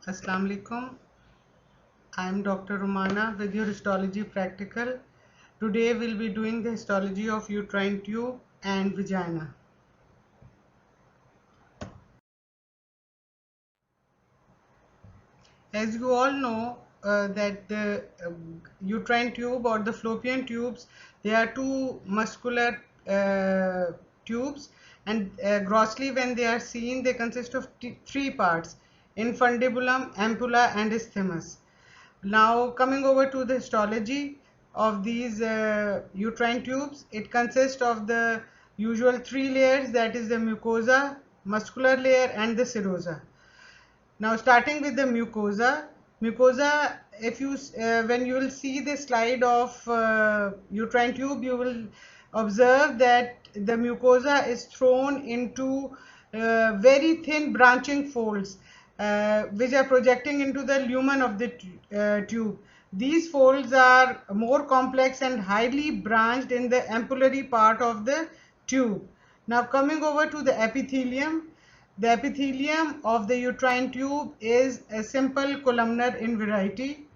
Assalamu alaikum. I am Dr. Romana with your histology practical. Today we'll be doing the histology of uterine tube and vagina. As you all know that the uterine tube or the fallopian tubes, they are two muscular tubes, and grossly when they are seen they consist of three parts: infundibulum, ampulla and isthmus. Now coming over to the histology of these uterine tubes, it consists of the usual three layers, that is the mucosa, muscular layer and the serosa. Now starting with the mucosa, if you when you will see the slide of uterine tube, you will observe that the mucosa is thrown into very thin branching folds which are projecting into the lumen of the tube. These folds are more complex and highly branched in the ampullary part of the tube. Now coming over to the epithelium. The epithelium of the uterine tube is a simple columnar in variety.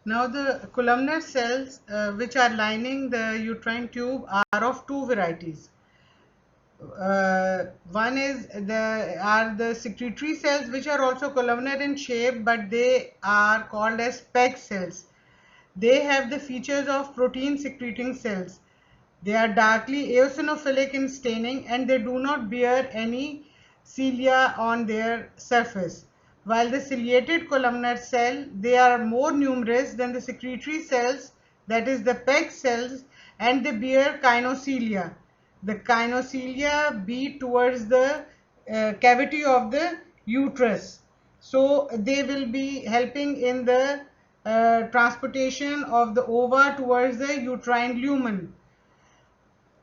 Now the columnar cells which are lining the uterine tube are of two varieties. One is the secretory cells, which are also columnar in shape, but they are called as PEG cells. They have the features of protein secreting cells. They are darkly eosinophilic in staining and they do not bear any cilia on their surface. While the ciliated columnar cell, they are more numerous than the secretory cells, that is the PEG cells, and they bear kinocilia. The kinocilia beat towards the cavity of the uterus. So they will be helping in the transportation of the ova towards the uterine lumen.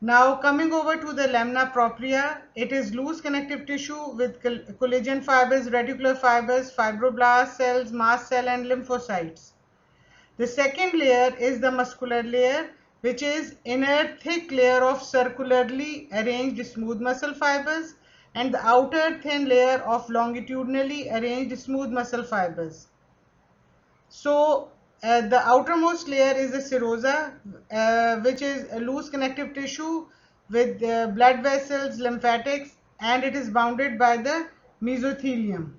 Now coming over to the lamina propria, it is loose connective tissue with collagen fibers, reticular fibers, fibroblasts cells, mast cell and lymphocytes. The second layer is the muscular layer, which is inner thick layer of circularly arranged smooth muscle fibers and the outer thin layer of longitudinally arranged smooth muscle fibers. So the outermost layer is the serosa, which is a loose connective tissue with blood vessels, lymphatics, and it is bounded by the mesothelium.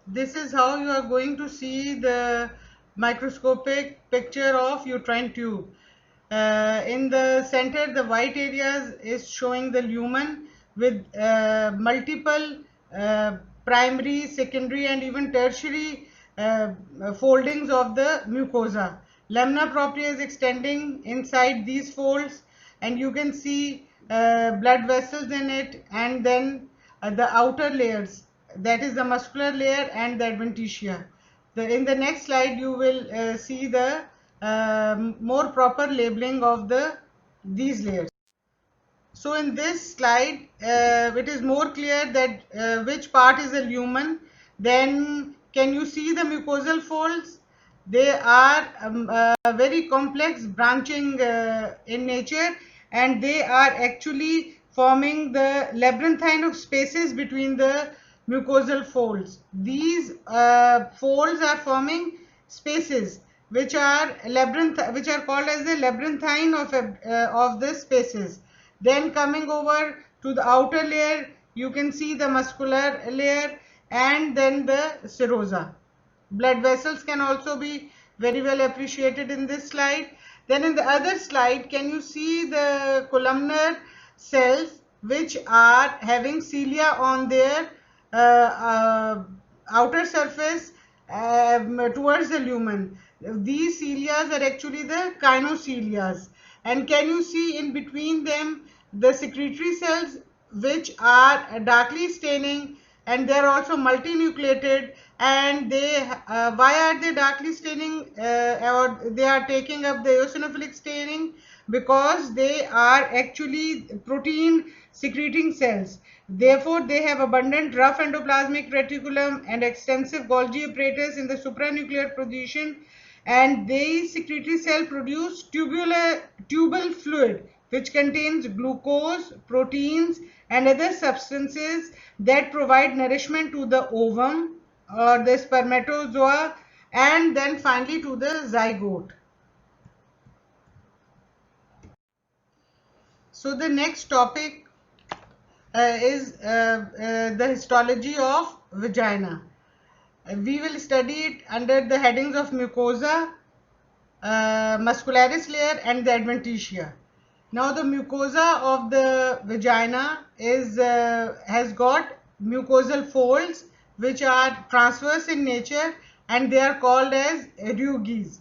This is how you are going to see the microscopic picture of uterine tube. In the center, the white areas is showing the lumen with multiple primary, secondary and even tertiary foldings of the mucosa. Lamina propria is extending inside these folds and you can see blood vessels in it, and then the outer layers, that is the muscular layer and the adventitia. In the next slide you will see the more proper labeling of these layers. So in this slide it is more clear that which part is the lumen. Then can you see the mucosal folds? They are very complex branching in nature, and they are actually forming the labyrinthine of spaces between the mucosal folds. These folds are forming spaces which are which are called as the labyrinthine of the spaces. Then coming over to the outer layer, you can see the muscular layer and then the serosa. Blood vessels can also be very well appreciated in this slide. Then in the other slide, can you see the columnar cells which are having cilia on their outer surface towards the lumen? These cilia are actually the kinocilia. And can you see in between them the secretory cells which are darkly staining, and they are also multinucleated, and they why are they darkly staining or they are taking up the eosinophilic staining? Because they are actually protein secreting cells. Therefore they have abundant rough endoplasmic reticulum and extensive Golgi apparatus in the supranuclear position, and these secretory cell produce tubal fluid which contains glucose, proteins, and other substances that provide nourishment to the ovum or the spermatozoa, and then finally to the zygote. So the next topic is the histology of vagina. We will study it under the headings of mucosa, muscularis layer, and the adventitia. Now the mucosa of the vagina is has got mucosal folds which are transverse in nature, and they are called as rugues.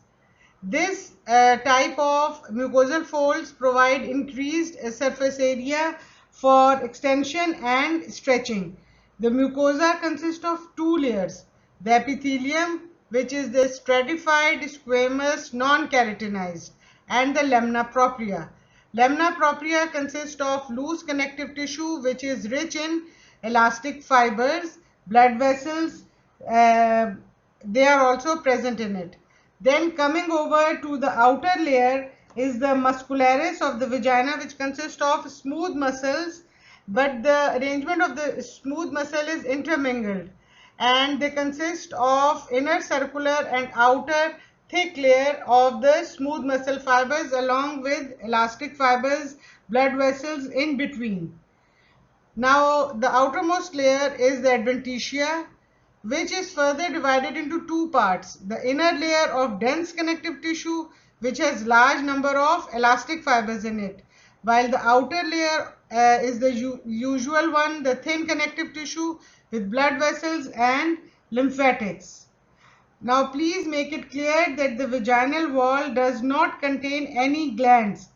This type of mucosal folds provide increased surface area for extension and stretching. The mucosa consists of two layers: the epithelium, which is the stratified squamous non-keratinized, and the lamina propria. Lamina propria consists of loose connective tissue which is rich in elastic fibers, blood vessels. They are also present in it. Then coming over to the outer layer is the muscularis of the vagina, which consists of smooth muscles, but the arrangement of the smooth muscle is intermingled, and they consist of inner circular and outer thick layer of the smooth muscle fibers along with elastic fibers, blood vessels in between. Now the outermost layer is the adventitia, which is further divided into two parts: the inner layer of dense connective tissue, which has large number of elastic fibers in it, while the outer layer is the usual one, the thin connective tissue with blood vessels and lymphatics. Now please make it clear that the vaginal wall does not contain any glands,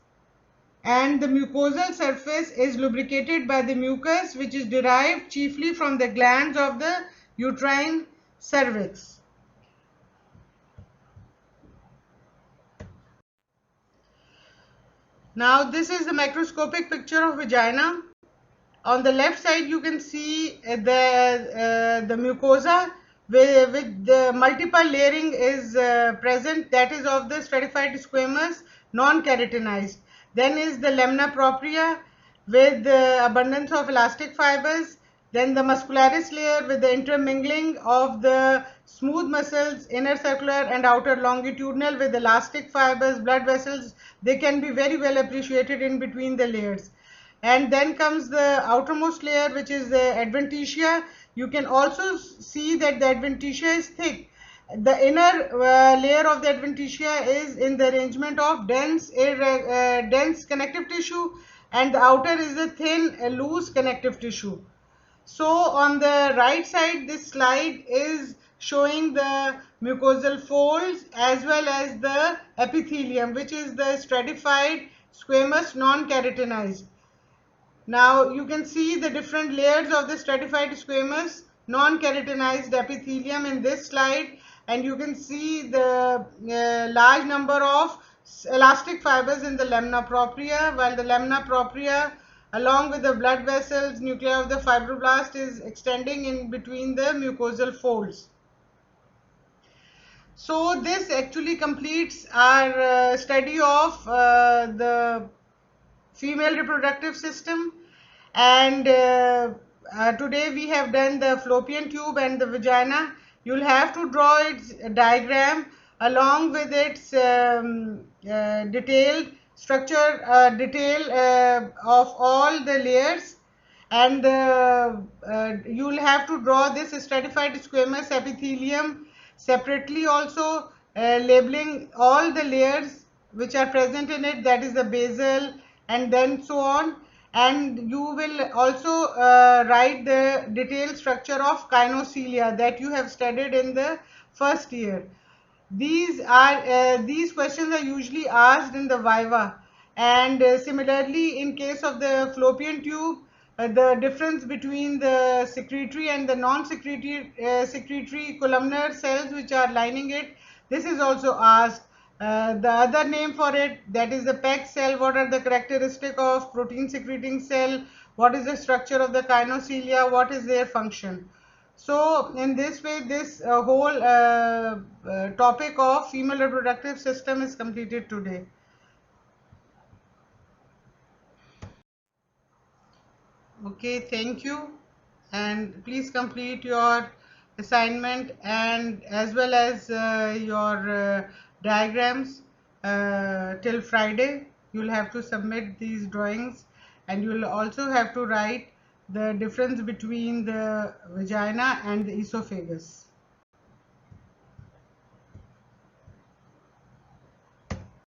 and the mucosal surface is lubricated by the mucus, which is derived chiefly from the glands of the uterine cervix. Now this is the microscopic picture of vagina. On the left side you can see the mucosa with the multiple layering is present, that is of the stratified squamous non-keratinized. Then is the lamina propria with the abundance of elastic fibers. Then the muscularis layer with the intermingling of the smooth muscles, inner circular and outer longitudinal with elastic fibers, blood vessels. They can be very well appreciated in between the layers. And then comes the outermost layer, which is the adventitia. You can also see that the adventitia is thick. The inner layer of the adventitia is in the arrangement of dense connective tissue, and the outer is a thin loose connective tissue. So on the right side, this slide is showing the mucosal folds as well as the epithelium, which is the stratified squamous non-keratinized. Now you can see the different layers of the stratified squamous non-keratinized epithelium in this slide, and you can see the large number of elastic fibers in the lamina propria, while the lamina propria along with the blood vessels, nuclei of the fibroblast is extending in between the mucosal folds. So this actually completes our study of the female reproductive system, and today we have done the fallopian tube and the vagina. You'll have to draw its diagram along with its detailed structure, detail of all the layers, and you'll have to draw this stratified squamous epithelium separately also, labeling all the layers which are present in it, that is the basal and then so on. And you will also write the detailed structure of gynoecilia that you have studied in the first year. These questions are usually asked in the viva, and similarly in case of the fallopian tube, the difference between the secretory and the non-secretory secretory columnar cells which are lining it, this is also asked. The other name for it, that is the PEG cell, what are the characteristic of protein secreting cell, what is the structure of the gynoecilia, what is their function. So in this way, this whole topic of female reproductive system is completed today. Okay, thank you. And please complete your assignment and as well as your diagrams till Friday. You'll have to submit these drawings and you'll also have to write the difference between the vagina and the esophagus.